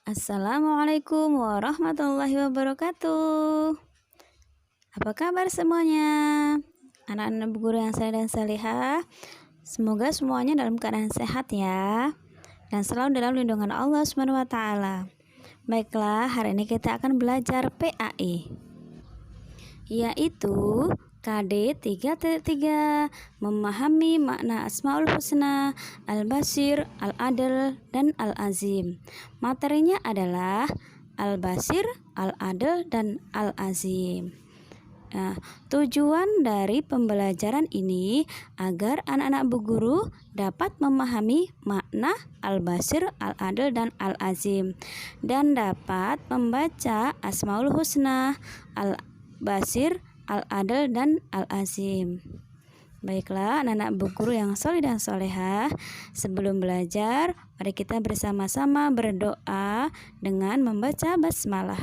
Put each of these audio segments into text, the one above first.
Assalamualaikum warahmatullahi wabarakatuh. Apa kabar semuanya? Anak-anak guru yang saleh dan salihah, semoga semuanya dalam keadaan sehat ya, dan selalu dalam lindungan Allah Subhanahu wa taala. Baiklah, hari ini kita akan belajar PAI, yaitu KD 3.3, memahami makna Asmaul Husna, Al-Basir, Al-Adl, dan Al-Azim. Materinya adalah Al-Basir, Al-Adl, dan Al-Azim. Nah, tujuan dari pembelajaran ini agar anak-anak Bu Guru dapat memahami makna Al-Basir, Al-Adl, dan Al-Azim, dan dapat membaca Asmaul Husna, Al-Basir, Al-Adl, dan Al-Azim. Baiklah anak-anak Bu Guru yang soleh dan solehah, sebelum belajar mari kita bersama-sama berdoa dengan membaca basmalah.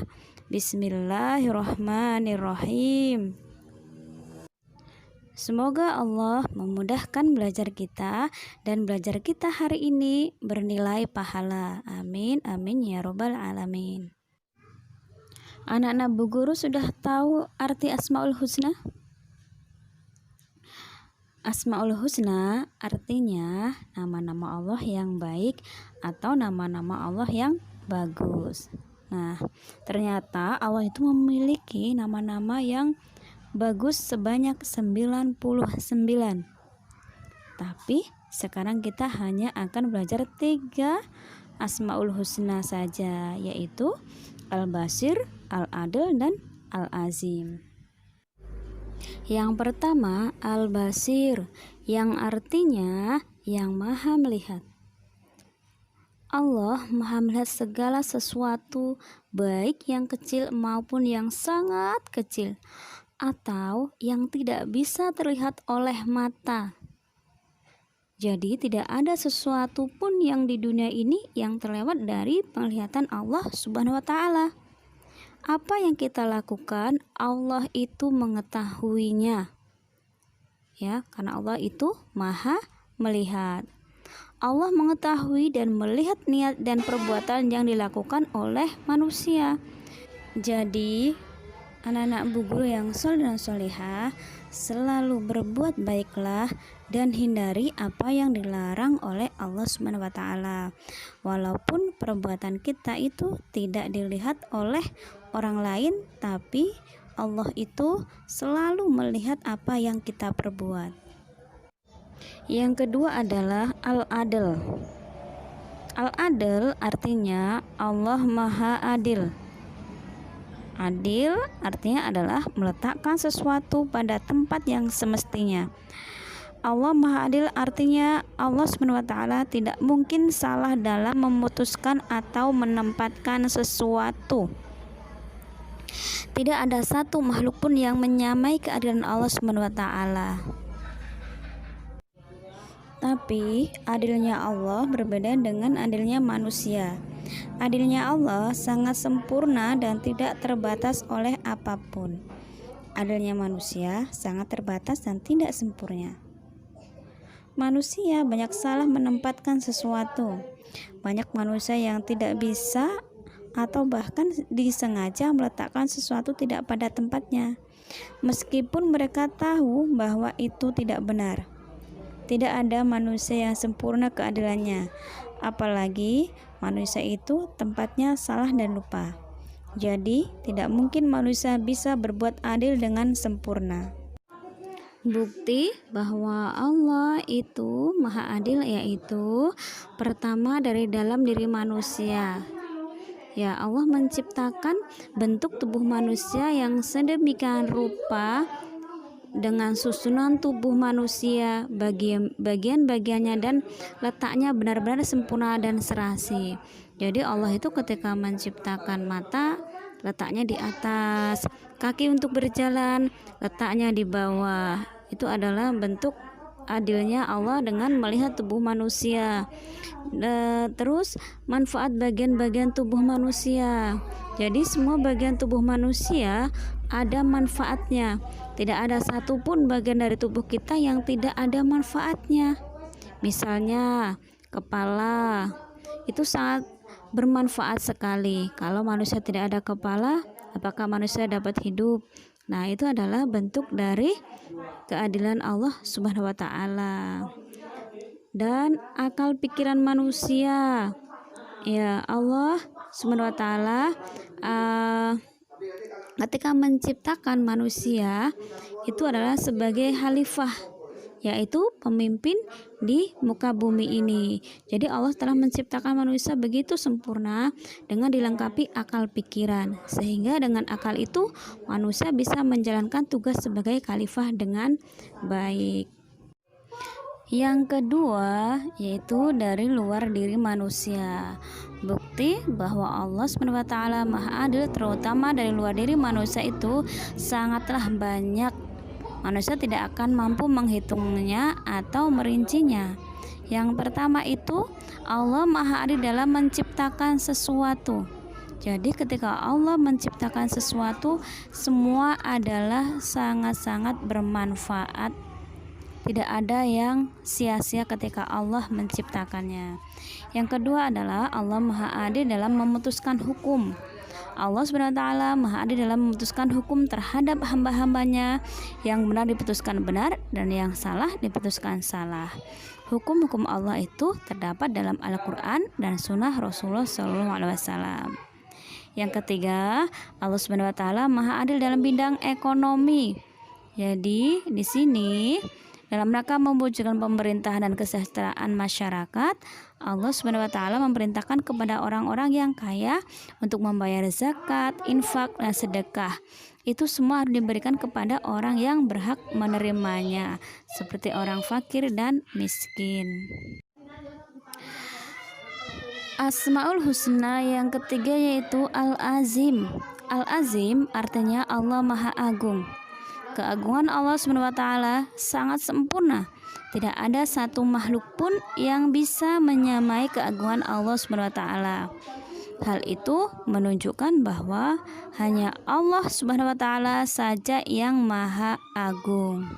Bismillahirrahmanirrahim. Semoga Allah memudahkan belajar kita dan belajar kita hari ini bernilai pahala. Amin, amin ya robbal alamin. Anak-anak Bu Guru sudah tahu arti Asmaul Husna? Asmaul Husna artinya nama-nama Allah yang baik atau nama-nama Allah yang bagus. Nah, ternyata Allah itu memiliki nama-nama yang bagus sebanyak 99. Tapi sekarang kita hanya akan belajar 3 Asmaul Husna saja, yaitu Al-Basir, Al-Adl, dan Al-Azim. Yang pertama, Al-Basir, yang artinya yang maha melihat. Allah maha melihat segala sesuatu, baik yang kecil maupun yang sangat kecil, atau yang tidak bisa terlihat oleh mata. Jadi tidak ada sesuatu pun yang di dunia ini yang terlewat dari penglihatan Allah Subhanahu wa taala. Apa yang kita lakukan, Allah itu mengetahuinya. Ya, karena Allah itu maha melihat. Allah mengetahui dan melihat niat dan perbuatan yang dilakukan oleh manusia. Jadi, anak-anak Bu Guru yang soleh dan solehah, selalu berbuat baiklah dan hindari apa yang dilarang oleh Allah Subhanahu wa taala. Walaupun perbuatan kita itu tidak dilihat oleh orang lain, tapi Allah itu selalu melihat apa yang kita perbuat. Yang kedua adalah Al-Adl. Al-Adl artinya Allah Maha Adil. Adil artinya adalah meletakkan sesuatu pada tempat yang semestinya. Allah Maha Adil artinya Allah SWT tidak mungkin salah dalam memutuskan atau menempatkan sesuatu. Tidak ada satu makhluk pun yang menyamai keadilan Allah SWT. Tapi adilnya Allah berbeda dengan adilnya manusia. Adilnya Allah sangat sempurna dan tidak terbatas oleh apapun. Adilnya manusia sangat terbatas dan tidak sempurna. Manusia banyak salah menempatkan sesuatu. Banyak manusia yang tidak bisa atau bahkan disengaja meletakkan sesuatu tidak pada tempatnya, meskipun mereka tahu bahwa itu tidak benar. Tidak ada manusia yang sempurna keadilannya, apalagi manusia itu tempatnya salah dan lupa. Jadi tidak mungkin manusia bisa berbuat adil dengan sempurna. Bukti bahwa Allah itu maha adil yaitu pertama dari dalam diri manusia. Ya, Allah menciptakan bentuk tubuh manusia yang sedemikian rupa dengan susunan tubuh manusia, bagian-bagiannya dan letaknya benar-benar sempurna dan serasi. Jadi Allah itu ketika menciptakan mata, letaknya di atas, kaki untuk berjalan, letaknya di bawah. Itu adalah bentuk adilnya Allah dengan melihat tubuh manusia. Terus manfaat bagian-bagian tubuh manusia. Jadi semua bagian tubuh manusia ada manfaatnya. Tidak ada satupun bagian dari tubuh kita yang tidak ada manfaatnya. Misalnya kepala itu sangat bermanfaat sekali. Kalau manusia tidak ada kepala, apakah manusia dapat hidup? Nah, itu adalah bentuk dari keadilan Allah Subhanahu wa taala. Dan akal pikiran manusia, ya Allah Subhanahu wa taala ketika menciptakan manusia itu adalah sebagai khalifah, yaitu pemimpin di muka bumi ini. Jadi Allah telah menciptakan manusia begitu sempurna dengan dilengkapi akal pikiran, sehingga dengan akal itu manusia bisa menjalankan tugas sebagai khalifah dengan baik. Yang kedua yaitu dari luar diri manusia. Bukti bahwa Allah SWT Maha Adil, terutama dari luar diri manusia itu sangatlah banyak. Manusia tidak akan mampu menghitungnya atau merincinya. Yang pertama itu Allah Maha Adil dalam menciptakan sesuatu. Jadi ketika Allah menciptakan sesuatu, semua adalah sangat-sangat bermanfaat. Tidak ada yang sia-sia ketika Allah menciptakannya. Yang kedua adalah Allah Maha Adil dalam memutuskan hukum. Allah SWT Maha Adil dalam memutuskan hukum terhadap hamba-hambanya. Yang benar diputuskan benar dan yang salah diputuskan salah. Hukum-hukum Allah itu terdapat dalam Al-Quran dan Sunnah Rasulullah SAW. Yang ketiga, Allah SWT Maha Adil dalam bidang ekonomi. Jadi di sini dalam rangka mewujudkan pemerintahan dan kesejahteraan masyarakat, Allah SWT memerintahkan kepada orang-orang yang kaya untuk membayar zakat, infak, dan sedekah. Itu semua harus diberikan kepada orang yang berhak menerimanya, seperti orang fakir dan miskin. Asmaul Husna yang ketiga yaitu Al-Azim. Al-Azim artinya Allah Maha Agung. Keagungan Allah SWT sangat sempurna. Tidak ada satu makhluk pun yang bisa menyamai keagungan Allah SWT. Hal itu menunjukkan bahwa hanya Allah SWT saja yang Maha Agung.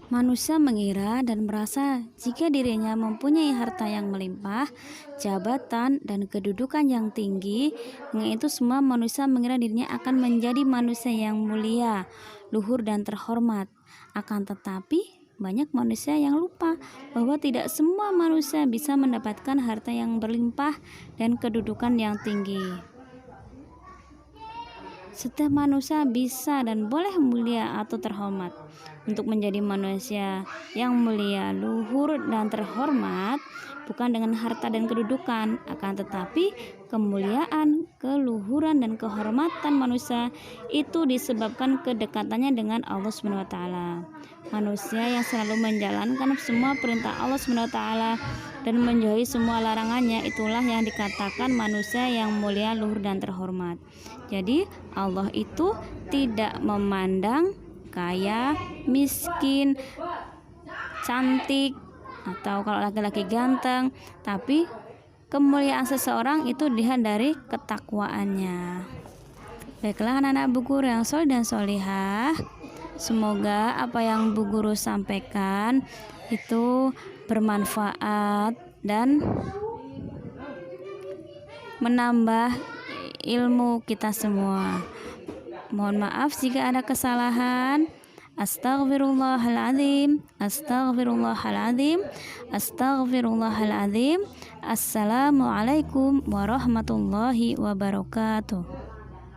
Manusia mengira dan merasa jika dirinya mempunyai harta yang melimpah, jabatan, dan kedudukan yang tinggi, dengan itu semua manusia mengira dirinya akan menjadi manusia yang mulia, luhur, dan terhormat. Akan tetapi, banyak manusia yang lupa bahwa tidak semua manusia bisa mendapatkan harta yang berlimpah dan kedudukan yang tinggi. Setiap manusia bisa dan boleh mulia atau terhormat. Untuk menjadi manusia yang mulia, luhur, dan terhormat bukan dengan harta dan kedudukan, akan tetapi kemuliaan, keluhuran, dan kehormatan manusia itu disebabkan kedekatannya dengan Allah SWT. Manusia yang selalu menjalankan semua perintah Allah SWT dan menjauhi semua larangannya, itulah yang dikatakan manusia yang mulia, luhur, dan terhormat. Jadi Allah itu tidak memandang kaya, miskin, cantik, atau kalau laki-laki ganteng, tapi kemuliaan seseorang itu dilihat dari ketakwaannya. Baiklah anak-anak Bu Guru yang soleh dan solihah, semoga apa yang Bu Guru sampaikan itu bermanfaat dan menambah ilmu kita semua. Mohon maaf jika ada kesalahan. Astaghfirullahaladzim. Astaghfirullahaladzim. Astaghfirullahaladzim. Assalamualaikum warahmatullahi wabarakatuh.